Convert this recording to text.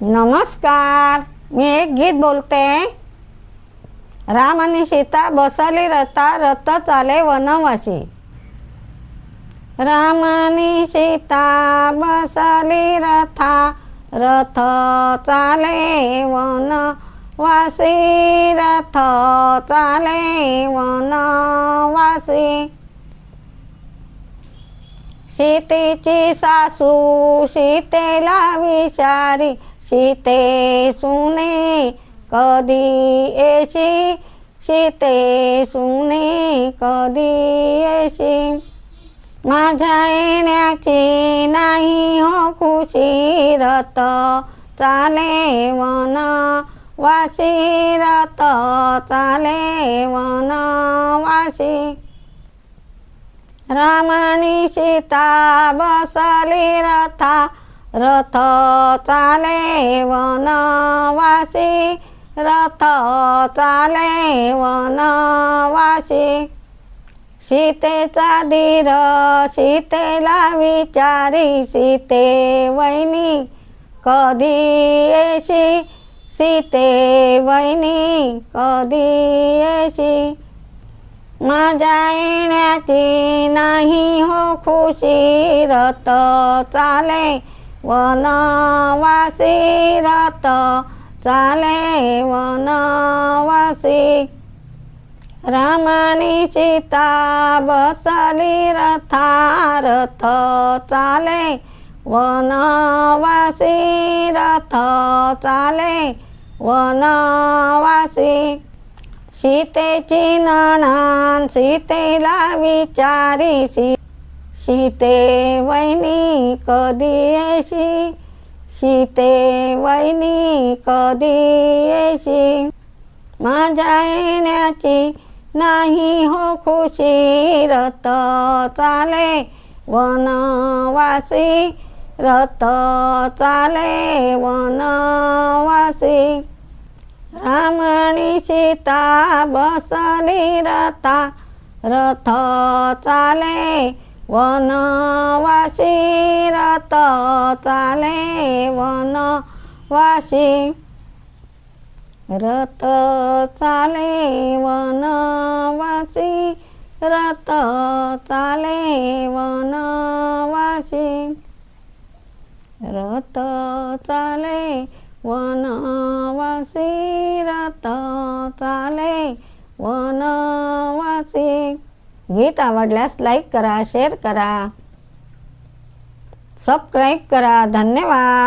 नमस्कार, मी एक गीत बोलते। राम आणि सीता बसली रथा, रथ चाले वनवासी। राम आणि सीता बसली रथा, रथ चाले वनवासी, रथ चाले वनवासी। सीतेची सासू सीतेला विचारी, सीते सुने कधी येशी, सीते सुने कधी येशी। माझ्या येण्याची नाही हो खुशी, रथ चाले वनवासी, रथ चाले वनवासी। राम आणि सीता बसली रथा, रथ चाले वनवासी, रथ चाले वनवासी। सीतेचा धीर सीतेला विचारी, सीते वहिनी कधी येशी, सीते वहिनी कधी येशी। माझ्या येण्याची नाही हो खुशी, रथ चाले वनवासी, रथ चाले वनवासी। राम आणि सीता बसली रथा, रथ चाले वनवासी, रथ चाले वनवासी। सीतेची नणंद सीतेला विचारी, सीते वहिनी कधी येशी, सीते वहिनी कधी येशी। माझ्या येण्याची नाही हो खुशी, रथ चाले वनवासी, रथ चाले वनवासी। राम आणि सीता बसली रथा, रथ चाले वनवासी, रथ चाले वनवासी। रथ चाले वनवासी, रथ चाले वनवासी, रथ चाले वनवासी, रथ चाले वनवासी। गीत आवडल्यास लाईक करा, शेअर करा, सबस्क्राईब करा। धन्यवाद।